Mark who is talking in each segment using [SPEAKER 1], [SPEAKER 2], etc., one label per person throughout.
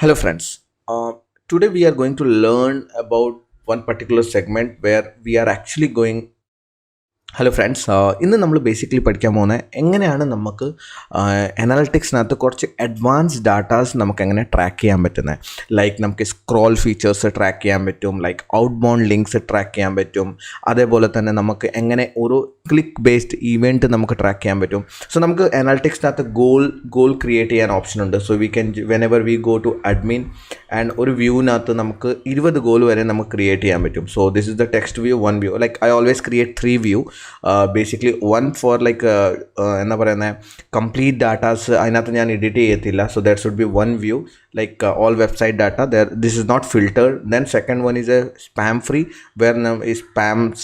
[SPEAKER 1] Hello, friends. Today we are going to learn about one particular segment where we are actually going. Hello friends, ഇന്ന് നമ്മൾ basically പഠിക്കാൻ പോകുന്നത് എങ്ങനെയാണ് നമുക്ക് അനാലിറ്റിക്സിനകത്ത് കുറച്ച് അഡ്വാൻസ് ഡാറ്റാസ് നമുക്ക് എങ്ങനെ ട്രാക്ക് ചെയ്യാൻ പറ്റുന്നത്. ലൈക്ക് നമുക്ക് സ്ക്രോൾ ഫീച്ചേഴ്സ് ട്രാക്ക് ചെയ്യാൻ പറ്റും, like outbound links track ചെയ്യാൻ പറ്റും, അതേപോലെ തന്നെ നമുക്ക് എങ്ങനെ ഒരു ക്ലിക്ക് ബേസ്ഡ് ഇവൻറ്റ് നമുക്ക് ട്രാക്ക് ചെയ്യാൻ പറ്റും. സോ നമുക്ക് അനാലിറ്റിക്സിനകത്ത് ഗോൾ ക്രിയേറ്റ് ചെയ്യാൻ ഓപ്ഷൻ ഉണ്ട്. So we can whenever we go to admin and ഒരു വ്യൂവിനകത്ത് നമുക്ക് 20 ഗോൾ വരെ നമുക്ക് ക്രിയേറ്റ് ചെയ്യാൻ പറ്റും. So this is the text view, one view. Like I always create 3 view. Basically one for like എന്താ പറയുന്നത്, കംപ്ലീറ്റ് ഡാറ്റാസ് അതിനകത്ത് ഞാൻ എഡിറ്റ് ചെയ്യത്തില്ല. So that should be one view, like all website data there. This is not filtered. Then second one is a spam free, where is spams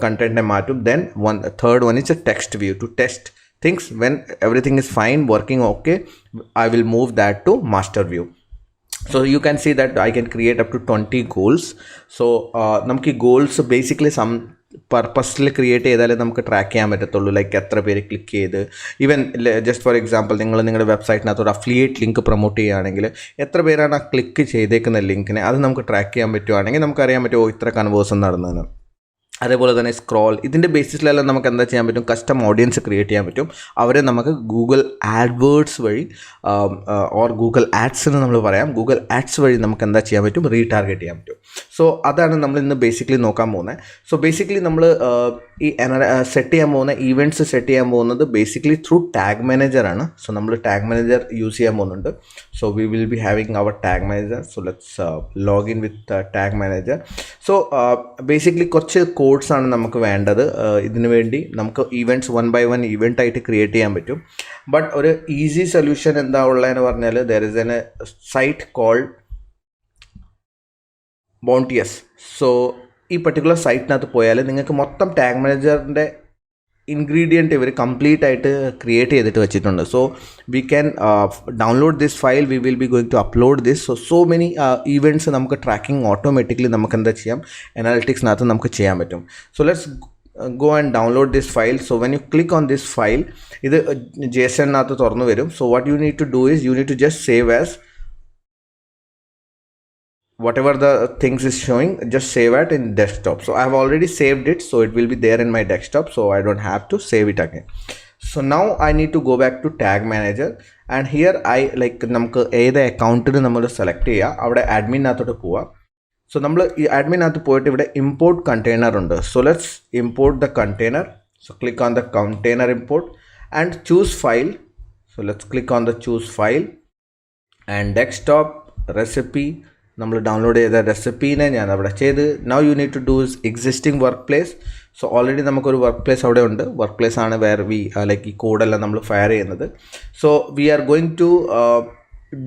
[SPEAKER 1] content ne maatum. Then one third one is a text view to test things. When everything is fine, working okay, I will move that to master view. So you can see that I can create up to 20 goals. So namki goals basically some പർപ്പസിൽ create ചെയ്താലേ നമുക്ക് track ചെയ്യാൻ പറ്റത്തുള്ളൂ. Like എത്ര പേര് click ചെയ്ത്, even just for example നിങ്ങളുടെ വെബ്സൈറ്റിനകത്ത് ഒരു അഫിലിയേറ്റ് ലിങ്ക് പ്രൊമോട്ട് ചെയ്യുകയാണെങ്കിൽ എത്ര പേരാണ് ആ ക്ലിക്ക് ചെയ്തേക്കുന്ന ലിങ്കിനെ, അത് നമുക്ക് ട്രാക്ക് ചെയ്യാൻ പറ്റുവാണെങ്കിൽ നമുക്കറിയാൻ പറ്റുമോ ഇത്ര കൺവേഴ്സൺ നടന്നതെന്ന്. അതേപോലെ തന്നെ സ്ക്രോൾ, ഇതിൻ്റെ ബേസിസിലെല്ലാം നമുക്ക് എന്താ ചെയ്യാൻ പറ്റും, കസ്റ്റം ഓഡിയൻസ് ക്രിയേറ്റ് ചെയ്യാൻ പറ്റും. അവരെ നമുക്ക് ഗൂഗിൾ ആഡ്വേർഡ്സ് വഴി ഓർ ഗൂഗിൾ ആഡ്സ് എന്ന് നമ്മൾ പറയാം, ഗൂഗിൾ ആഡ്സ് വഴി നമുക്ക് എന്താ ചെയ്യാൻ പറ്റും, റീടാർഗറ്റ് ചെയ്യാൻ പറ്റും. സോ അതാണ് നമ്മൾ ഇന്ന് ബേസിക്കലി നോക്കാൻ പോകുന്നത്. സോ ബേസിക്കലി നമ്മൾ ഈ സെറ്റ് ചെയ്യാൻ പോകുന്ന ഈവൻറ്റ്സ് സെറ്റ് ചെയ്യാൻ പോകുന്നത് ബേസിക്കലി ത്രൂ ടാഗ് മാനേജറാണ്. സോ നമ്മൾ ടാഗ് മാനേജർ യൂസ് ചെയ്യാൻ പോകുന്നുണ്ട്. So we will be having our tag manager. So let's login with tag manager. So basically കുറച്ച് കോഡ്സ് ആണ് നമുക്ക് വേണ്ടത്. ഇതിനു വേണ്ടി നമുക്ക് ഈവൻറ്റ്സ് 1 by 1 ഈവൻ്റ് ആയിട്ട് ക്രിയേറ്റ് ചെയ്യാൻ പറ്റും. ബട്ട് ഒരു ഈസി സൊല്യൂഷൻ എന്താ ഉള്ളതെന്ന് പറഞ്ഞാൽ, there is an site called Bounteous. So ഈ പർട്ടിക്കുലർ സൈറ്റിനകത്ത് പോയാൽ നിങ്ങൾക്ക് മൊത്തം ടാഗ് മാനേജറിൻ്റെ ഇൻഗ്രീഡിയൻറ്റ് ഇവർ കംപ്ലീറ്റ് ആയിട്ട് ക്രിയേറ്റ് ചെയ്തിട്ട് വെച്ചിട്ടുണ്ട്. So we can download this file. We will be going to upload this. So many events നമുക്ക് ട്രാക്കിംഗ് ഓട്ടോമാറ്റിക്കലി നമുക്ക് എന്താ ചെയ്യാം, അനാലിറ്റിക്സിനകത്ത് നമുക്ക് ചെയ്യാൻ പറ്റും. So let's go and download this file. So when you click on this file, ഇത് JSON-നകത്ത് തുറന്നു വരും. So what you need to do is you need to just save as whatever the things is showing, just save it in desktop. So I have already saved it, so it will be there in my desktop, so I don't have to save it again. So now I need to go back to tag manager, and here I like നമുക്ക് ഏത് അക്കൗണ്ടിന് നമ്മൾ select ചെയ്യുക, അവിടെ അഡ്മിനകത്തോട്ട് പോവുക. So നമ്മൾ ഈ അഡ്മിനകത്ത് പോയിട്ട് ഇവിടെ ഇമ്പോർട്ട് കണ്ടെയ്നർ ഉണ്ട്. So let's import the container. So click on the container import and choose file. So let's click on the choose file and desktop recipe. നമ്മൾ ഡൗൺലോഡ് ചെയ്ത റെസിപ്പീനെ ഞാൻ അവിടെ ചെയ്ത്. Now you need to do is existing work place. So already നമുക്കൊരു work place അവിടെ ഉണ്ട്. Work place ആണ് വേർ വി ലൈക്ക് ഈ കോഡെല്ലാം നമ്മൾ ഫയർ ചെയ്യുന്നത്. So we are going to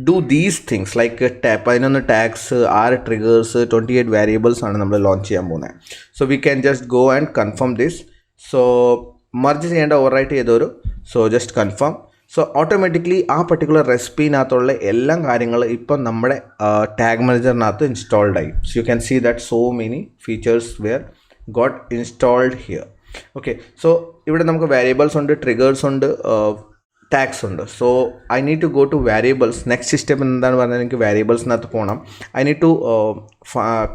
[SPEAKER 1] do these things like 11 tags, 6 triggers, 28 variables ആണ് നമ്മൾ ലോഞ്ച് ചെയ്യാൻ പോകുന്നത്. So we can just go and confirm this. So merge ചെയ്യേണ്ട ഓവർ റൈറ്റ് ചെയ്തോരു. So just confirm. So automatically ആ particular റെസിപ്പിനകത്തുള്ള എല്ലാ കാര്യങ്ങളും ഇപ്പം നമ്മുടെ ടാഗ് മാനേജറിനകത്ത് ഇൻസ്റ്റാൾഡ് ആയി. So you can see that so many features were got installed here. Okay, so ഇവിടെ നമുക്ക് വേരിയബിൾസ് ഉണ്ട്, ട്രിഗേഴ്സ് ഉണ്ട്, ടാഗ്സ് ഉണ്ട്. So I need to go to variables. Next step എന്താണ് പറഞ്ഞാൽ എനിക്ക് വേരിയബിൾസിനകത്ത് പോകണം. I need to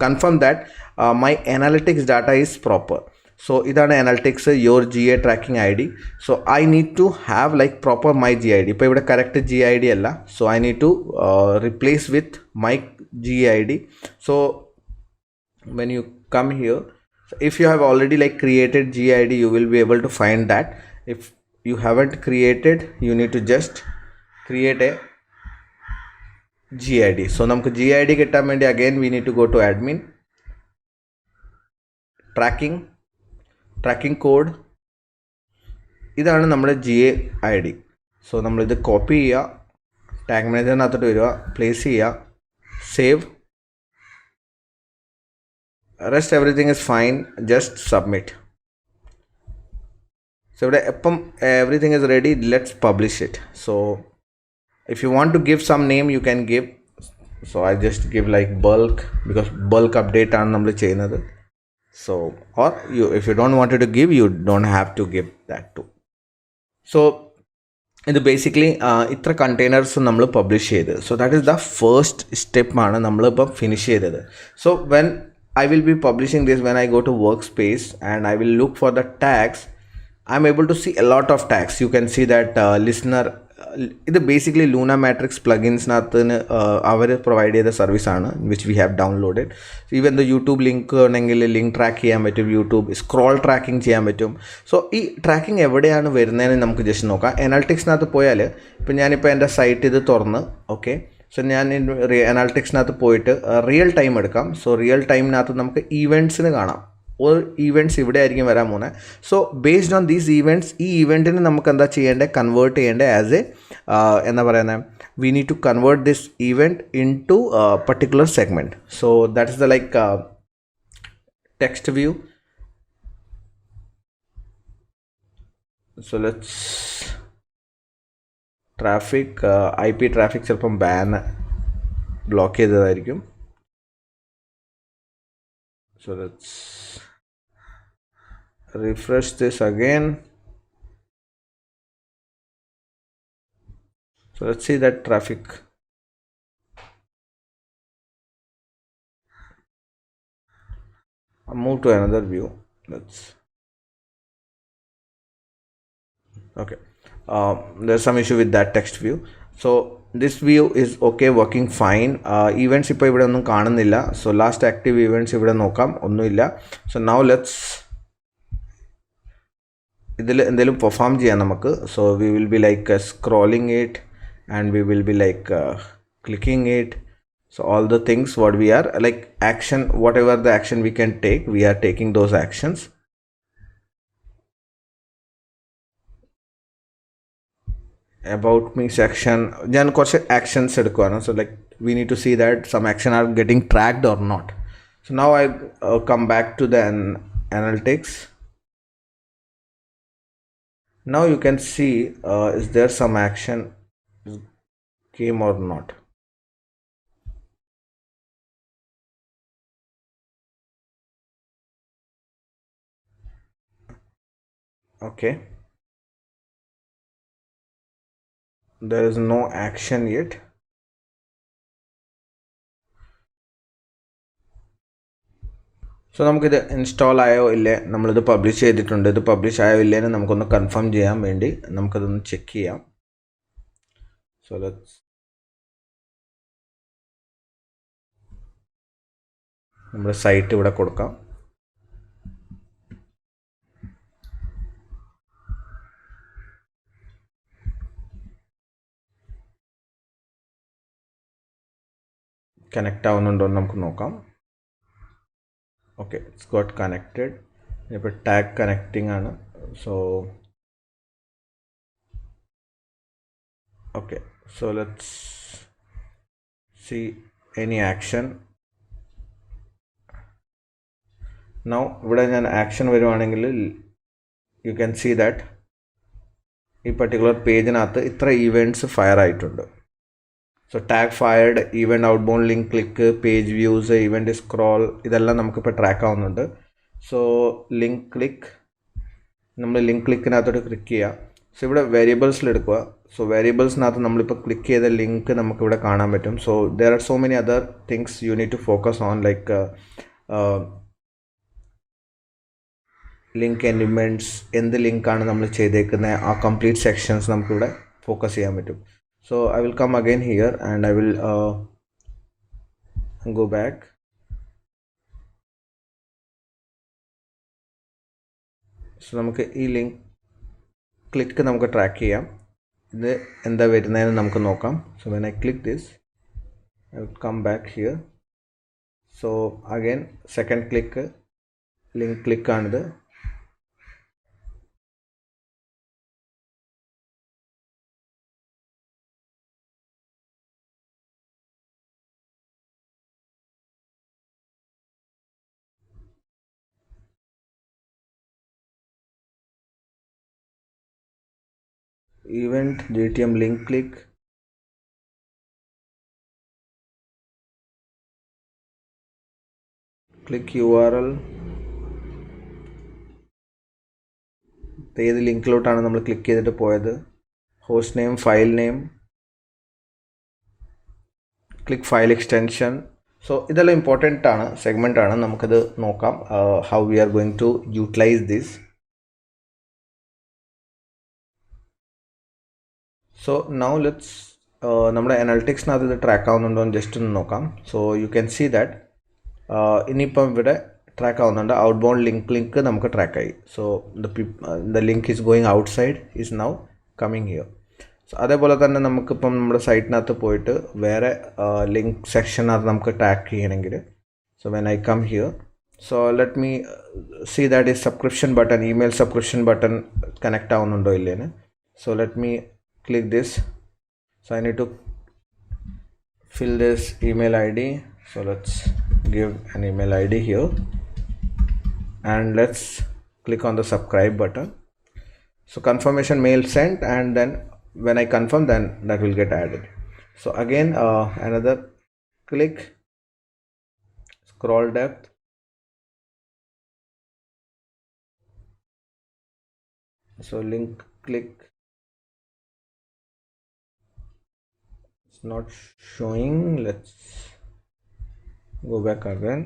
[SPEAKER 1] confirm that my analytics data is proper. So ഇതാണ് analytics your GA tracking ID. So I need to have like proper my GID. ഇപ്പോൾ ഇവിടെ correct GID അല്ല. So I need to replace with my GID. So when you come here, if you have already like created GID, you will be able to find that. If you haven't created, you need to just create a GID. So നമുക്ക് GID കിട്ടാൻ വേണ്ടി again we need to go to admin, tracking code. ഇതാണ് നമ്മുടെ GID. So നമ്മളിത് copy ചെയ്യുക, tag മാനേജറിനകത്തോട്ട് വരിക, place ചെയ്യുക, save. rest everything is fine, just submit. So ഇവിടെ എപ്പം everything is ready, let's publish it. So if you want to give some name, you can give. So I just give like bulk, because bulk update ആണ് നമ്മൾ ചെയ്യുന്നത്. So or you, if you don't want to give, you don't have to give that too. So ഇത് basically ഇത്ര containers നമ്മൾ publish ചെയ്ത്. So that is the first സ്റ്റെപ്പാണ് നമ്മളിപ്പം finish ചെയ്തത്. So when I will be publishing this, when I go to workspace and I will look for the tags, I'm able to see a lot of tags. You can see that listener, ഇത് basically Luna matrix പ്ലഗിൻസിനകത്ത് അവർ provide ചെയ്ത സർവീസാണ് which we have downloaded. Even the YouTube link ഉണ്ടെങ്കിൽ link track ചെയ്യാൻ പറ്റും, YouTube scroll tracking ചെയ്യാൻ പറ്റും. So ഈ tracking എവിടെയാണ് വരുന്നതെന്ന് നമുക്ക് ജസ്റ്റ് നോക്കാം. അനാലിറ്റിക്സിനകത്ത് പോയാൽ ഇപ്പം ഞാനിപ്പോൾ എൻ്റെ സൈറ്റ് ഇത് തുറന്ന് ഓക്കെ. സോ ഞാൻ അനാലിറ്റിക്സിനകത്ത് പോയിട്ട് റിയൽ ടൈം എടുക്കാം. സോ റിയൽ ടൈമിനകത്ത് നമുക്ക് ഈവൻറ്റ്സിന് കാണാം. ഒരു ഈവൻറ്റ്സ് ഇവിടെ ആയിരിക്കും വരാൻ പോകുന്നത്. So based on these events, ഈ ഈവൻറ്റിന് നമുക്ക് എന്താ ചെയ്യേണ്ടത്, കൺവേർട്ട് ചെയ്യേണ്ടത് ആസ് എ എന്താ പറയുന്നത്, we need to convert this event into particular segment. So that is the like text view. So let's traffic, IP traffic ചിലപ്പം ബ്ലോക്ക് ചെയ്തതായിരിക്കും. So let's refresh this again. So let's see that traffic. I'll move to another view. Let's okay. There's some issue with that text view. So this view is okay, working fine. Events ഇപ്പോൾ ഇവിടെ ഒന്നും കാണുന്നില്ല. So last active events ഇവിടെ നോക്കാം, ഒന്നുമില്ല. So now let's ഇതിൽ എന്തെങ്കിലും perform ചെയ്യാം നമുക്ക്. So we will be like scrolling it and we will be like clicking it. So all the things what we are like action, whatever the action we can take, we are taking those actions. About me section ഞാൻ കുറച്ച് actions എടുക്കുവാണ്. So like we need to see that some action are getting tracked or not. So now I come back to the analytics. Now you can see is there some action came or not. Okay, there is no action yet. So നമുക്കിത് install ആയോ ഇല്ലേ, നമ്മളിത് publish ചെയ്തിട്ടുണ്ട്, ഇത് publish ആയോ ഇല്ലേന്ന് നമുക്കൊന്ന് confirm ചെയ്യാൻ വേണ്ടി നമുക്കതൊന്ന് ചെക്ക് ചെയ്യാം. സോ ലെറ്റ്സ് നമ്മുടെ സൈറ്റ് ഇവിടെ കൊടുക്കാം. കണക്റ്റ് ആവുന്നുണ്ടോ എന്ന് നമുക്ക് നോക്കാം. Okay, it's got connected. ഇപ്പോൾ ടാഗ് കണക്റ്റിംഗ് ആണ്. So okay, so let's C any action. Now ഇവിടെ ഞാൻ ആക്ഷൻ വരുവാണെങ്കിൽ യു ക്യാൻ സീ ദാറ്റ് ഈ പർട്ടിക്കുലർ പേജിനകത്ത് ഇത്ര ഈവൻറ്റ്സ് ഫയർ ആയിട്ടുണ്ട്. So tag fired, event outbound, link click, page views, event scroll, ഇതെല്ലാം നമുക്കിപ്പോൾ ട്രാക്ക് ആവുന്നുണ്ട്. സോ ലിങ്ക് ക്ലിക്ക്, നമ്മൾ ലിങ്ക് ക്ലിക്കിനകത്തോട്ട് ക്ലിക്ക് ചെയ്യുക. സോ ഇവിടെ വേരിയബിൾസിൽ എടുക്കുക. സോ വേരിയബിൾസിനകത്ത് നമ്മളിപ്പോൾ ക്ലിക്ക് ചെയ്ത ലിങ്ക് നമുക്കിവിടെ കാണാൻ പറ്റും. So there are so many other things you need to focus on, like link elements, എന്ത് ലിങ്കാണ് നമ്മൾ ചെയ്തേക്കുന്നത്, ആ കംപ്ലീറ്റ് സെക്ഷൻസ് നമുക്കിവിടെ ഫോക്കസ് ചെയ്യാൻ പറ്റും. So I will come again here and I will go back. So നമുക്ക് ഈ ലിങ്ക് ക്ലിക്ക് നമുക്ക് ട്രാക്ക് ചെയ്യാം. ഇത് എന്താ വരുന്നതെന്ന് നമുക്ക് നോക്കാം. So when I click this, I will come back here. So again second click, link click ആണിത്. Event JTM link click, click URL, ഏത് ലിങ്കിലോട്ടാണ് നമ്മൾ ക്ലിക്ക് ചെയ്തിട്ട് പോയത്, host name, file name, click file extension. So ഇതെല്ലാം important ആണ്, segment ആണ്. നമുക്കത് നോക്കാം how we are going to utilize this. So now let's നമ്മുടെ അനാലിറ്റിക്സിനകത്ത് ഇത് ട്രാക്ക് ആവുന്നുണ്ടോ എന്ന് ജസ്റ്റ് ഒന്ന് നോക്കാം. So you can see that ഇനിയിപ്പം ഇവിടെ ട്രാക്ക് ആവുന്നുണ്ട്. ഔട്ട് ബൗണ്ട് ലിങ്ക് നമുക്ക് ട്രാക്ക് ആയി. So the link is going outside is now coming here. So അതേപോലെ തന്നെ നമുക്കിപ്പം നമ്മുടെ സൈറ്റിനകത്ത് പോയിട്ട് വേറെ ലിങ്ക് സെക്ഷനകത്ത് നമുക്ക് ട്രാക്ക് ചെയ്യണമെങ്കിൽ, so when I come here, so let me see that is subscription button, email subscription button connect ആവുന്നുണ്ടോ ഇല്ലേന്ന്. So let me click this. So I need to fill this email ID. So let's give an email ID here and let's click on the subscribe button. So confirmation mail sent, and then when I confirm, then that will get added. So again another click, scroll depth, so link click, not showing. Let's go back again.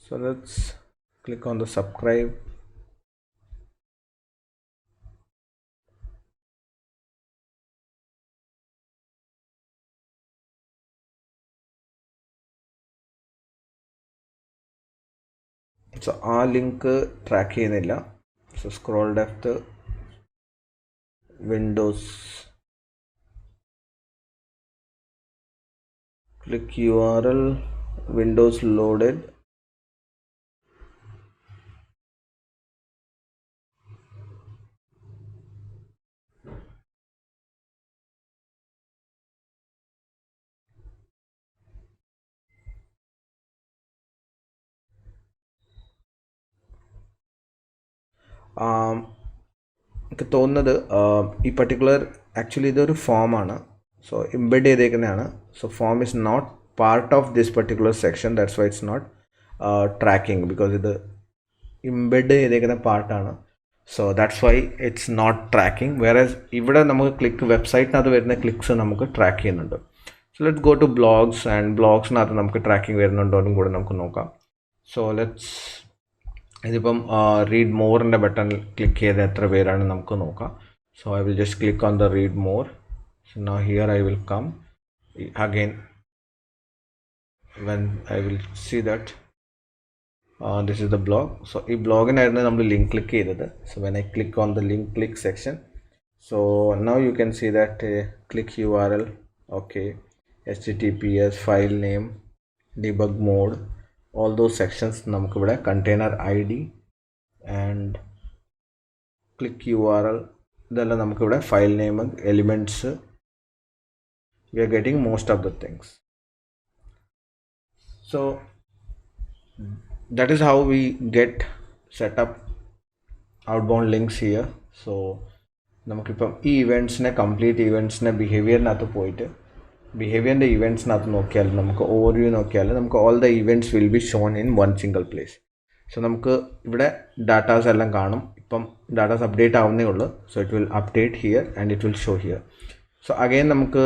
[SPEAKER 1] So let's click on the subscribe. So ആ link track ചെയ്യുന്നില്ല. So scroll depth, windows, click URL, windows loaded. എനിക്ക് തോന്നുന്നത് ഈ particular actually ഇതൊരു ഫോമാണ്. So embed ചെയ്തേക്കുന്നതാണ്. So form is not part of this particular section, that's why it's not tracking, because ഇത് embed ചെയ്തേക്കുന്ന പാർട്ടാണ്. So that's why it's not tracking. വേറെ ഇവിടെ നമുക്ക് ക്ലിക്ക്, വെബ്സൈറ്റിനകത്ത് വരുന്ന ക്ലിക്സ് നമുക്ക് ട്രാക്ക് ചെയ്യുന്നുണ്ട്. So let's go to blogs, and ബ്ലോഗ്സിനകത്ത് നമുക്ക് ട്രാക്കിംഗ് വരുന്നുണ്ടോ എന്നും കൂടെ നമുക്ക് നോക്കാം. സോ ലെറ്റ്സ് ഇതിപ്പം റീഡ് മോറിൻ്റെ ബട്ടൺ ക്ലിക്ക് ചെയ്ത് എത്ര പേരാണ് നമുക്ക് നോക്കാം. So I will just click on the read more. So now here I will come again when I will see that this is the blog. So ഈ ബ്ലോഗിനായിരുന്നു നമ്മൾ ലിങ്ക് ക്ലിക്ക് ചെയ്തത്. So when I click on the link click section, so now you can see that click URL, okay, HTTPS, file name, debug mode, all those sections നമുക്കിവിടെ container ID and click URL, ഇതെല്ലാം നമുക്കിവിടെ file name, elements, we are getting most of the things. So that is how we get set up outbound links here. So നമുക്കിപ്പം ഈ ഇവൻറ്റ്സിനെ, complete ഇവൻറ്റ്സിനെ ബിഹേവിയറിനകത്ത് പോയിട്ട് ബിഹേവിയറിൻ്റെ ഇവൻറ്റ്സിനകത്ത് നോക്കിയാൽ, നമുക്ക് overview നോക്കിയാൽ നമുക്ക് all the events will be shown in one single place. So നമുക്ക് ഇവിടെ datas എല്ലാം കാണും. ഇപ്പം ഡാറ്റാസ് അപ്ഡേറ്റ് ആവുന്നേ ഉള്ളൂ. So it will update here and it will show here. So again നമുക്ക്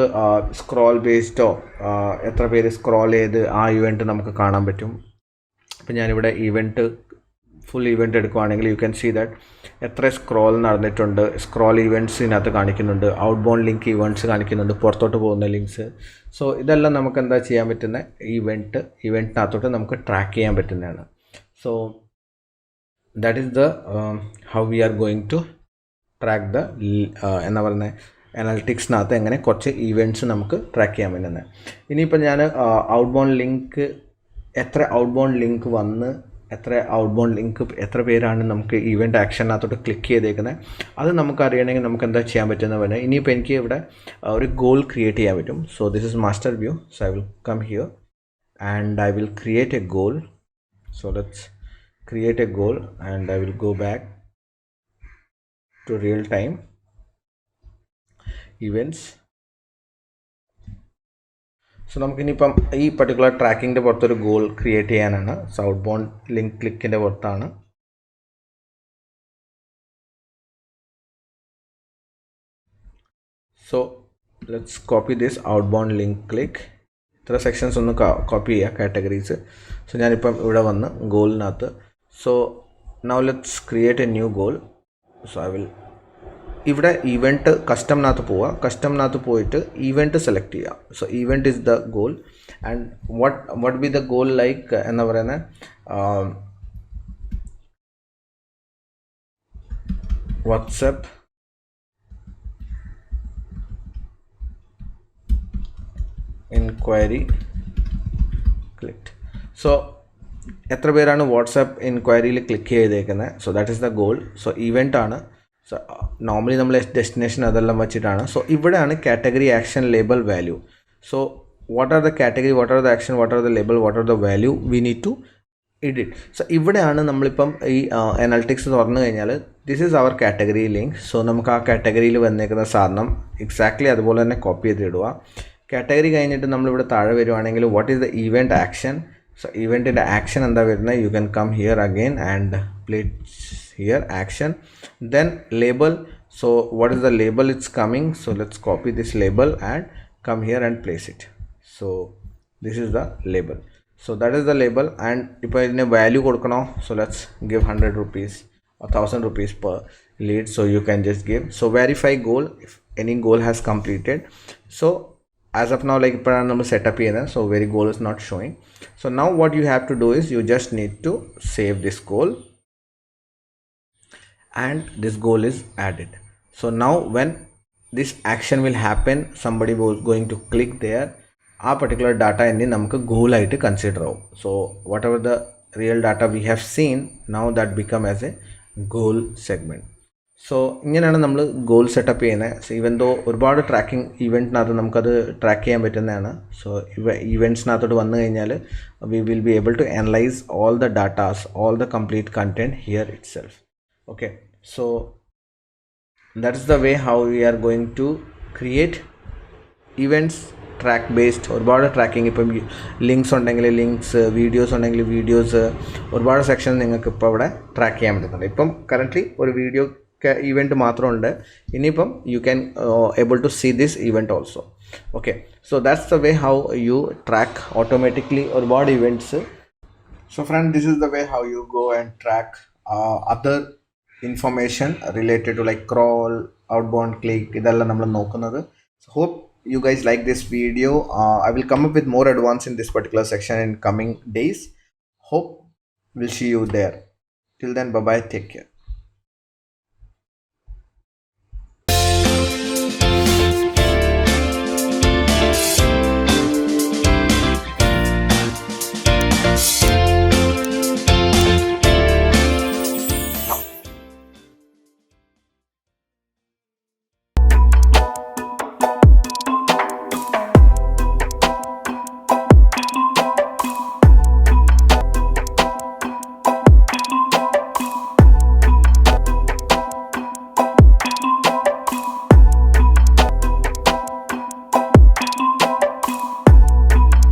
[SPEAKER 1] സ്ക്രോൾ ബേസ്ഡോ എത്ര പേര് സ്ക്രോൾ ചെയ്ത് ആ ഇവൻറ്റ് നമുക്ക് കാണാൻ പറ്റും. അപ്പം ഞാനിവിടെ ഇവൻറ്റ് ഫുൾ ഇവൻറ്റ് എടുക്കുവാണെങ്കിൽ യു ക്യാൻ സീ ദാറ്റ് എത്ര സ്ക്രോൾ നടന്നിട്ടുണ്ട്, സ്ക്രോൾ ഇവൻറ്റ്സിനകത്ത് കാണിക്കുന്നുണ്ട്, ഔട്ട് ബൗണ്ട് ലിങ്ക് ഇവൻറ്റ്സ് കാണിക്കുന്നുണ്ട്, പുറത്തോട്ട് പോകുന്ന ലിങ്ക്സ്. സോ ഇതെല്ലാം നമുക്ക് എന്താ ചെയ്യാൻ പറ്റുന്ന, ഇവൻറ്റിനകത്തോട്ട് നമുക്ക് ട്രാക്ക് ചെയ്യാൻ പറ്റുന്നതാണ്. So that is the how we are going to track the എന്താ പറയുന്നത്, അനാലിറ്റിക്സിനകത്ത് എങ്ങനെ കുറച്ച് ഇവൻറ്റ്സ് നമുക്ക് ട്രാക്ക് ചെയ്യാൻ പറ്റുന്നത്. ഇനിയിപ്പോൾ ഞാൻ ഔട്ട് ബൗണ്ട് ലിങ്ക്, എത്ര ഔട്ട് ബൗണ്ട് ലിങ്ക് വന്ന്, എത്ര ഔട്ട് ബൗണ്ട് ലിങ്ക്, എത്ര പേരാണ് നമുക്ക് ഇവൻറ്റ് ആക്ഷനകത്തോട്ട് ക്ലിക്ക് ചെയ്തേക്കുന്നത്, അത് നമുക്ക് അറിയണമെങ്കിൽ നമുക്ക് എന്താ ചെയ്യാൻ പറ്റുന്ന പറഞ്ഞാൽ, ഇനിയിപ്പോൾ എനിക്ക് ഇവിടെ ഒരു ഗോൾ ക്രിയേറ്റ് ചെയ്യാൻ പറ്റും. So this is master view. So I will come here and I will create a goal. So let's create a goal and I will go back to real time events. So നമുക്കിനിയിപ്പം ഈ particular ട്രാക്കിങ്ങിൻ്റെ പുറത്തൊരു goal create ചെയ്യാനാണ്. So outbound link ക്ലിക്കിൻ്റെ പുറത്താണ്. So let's copy this outbound link click. ഇത്ര sections ഒന്ന് copy ചെയ്യുക, കാറ്റഗറീസ്. സോ ഞാനിപ്പം ഇവിടെ വന്ന് ഗോളിനകത്ത്. So now let's create A new goal. So I will ഇവിടെ ഇവൻറ്റ് കസ്റ്റമിനകത്ത് പോവുക. കസ്റ്റമിനകത്ത് പോയിട്ട് ഇവൻറ്റ് സെലക്ട് ചെയ്യുക. So event is the goal. And what B the goal like എന്താ പറയുന്നത്, വാട്സപ്പ് ഇൻക്വയറി ക്ലിക്ക്. സോ എത്ര പേരാണ് വാട്സാപ്പ് ഇൻക്വയറിയിൽ ക്ലിക്ക് ചെയ്തേക്കുന്നത്? So that is the goal. So event ആണ്. സോ നോർമലി നമ്മൾ ഡെസ്റ്റിനേഷൻ അതെല്ലാം വെച്ചിട്ടാണ്. സോ ഇവിടെയാണ് category, action, label, value. So what are the category, what are the action, what are the label, what are the value we need to edit. So ഇവിടെയാണ് നമ്മളിപ്പം ഈ analytics തുറന്നു കഴിഞ്ഞാൽ this is our category link. So നമുക്ക് ആ കാറ്റഗറിയിൽ വന്നേക്കുന്ന സാധനം എക്സാക്ട്ലി അതുപോലെ തന്നെ കോപ്പി ചെയ്തിടുക. കാറ്റഗറി കഴിഞ്ഞിട്ട് നമ്മളിവിടെ താഴെ വരുവാണെങ്കിൽ what is the event action. So ഇവൻറ്റിൻ്റെ ആക്ഷൻ എന്താ വരുന്നത്, you can come here again and place here action. Then label. So what is the label it's coming? So let's copy this label and come here and place it. So this is the label. So that is the label. And if I need a value kodukano, so let's give 100 rupees or 1000 rupees per lead. So you can just give. So verify goal if any goal has completed. So as of now, like number setup here, so very goal is not showing. So now what you have to do is you just need to save this goal and this goal is added. So now when this action will happen, somebody was going to click there, a particular data in the namukku goal aayittu consider avum. So whatever the real data we have seen, now that become as a goal segment. So ഇങ്ങനെയാണ് നമ്മൾ goal setup ചെയ്യുന്നത്. So even though ഒരുപാട് tracking ഇവൻറ്റിനകത്ത് നമുക്കത് track ചെയ്യാൻ പറ്റുന്നതാണ്. So ഇവൻറ്റ്സിനകത്തോട്ട് വന്നു കഴിഞ്ഞാൽ we will be able to analyse all the datas, all the complete content here itself. Okay, so that is the way how we are going to create events track based ഒരുപാട് tracking. ഇപ്പം links ഉണ്ടെങ്കിൽ links, videos ഉണ്ടെങ്കിൽ videos, ഒരുപാട് section നിങ്ങൾക്ക് ഇപ്പോൾ ഇവിടെ track ചെയ്യാൻ പറ്റുന്നുണ്ട്. ഇപ്പം കറൻ്റ്ലി ഒരു വീഡിയോ ഇവൻറ്റ് മാത്രമുണ്ട്. ഇനിയിപ്പം you can able to see this event also. Okay, so that's the way how you track automatically ഒരുപാട് events. So friend, this is the way how you go and track other information related to like crawl, outbound click, idellam nammal nokkunnathu. So hope you guys like this video. I will come up with more advance in this particular section in coming days. Hope we'll see you there. Till then, bye bye, take care.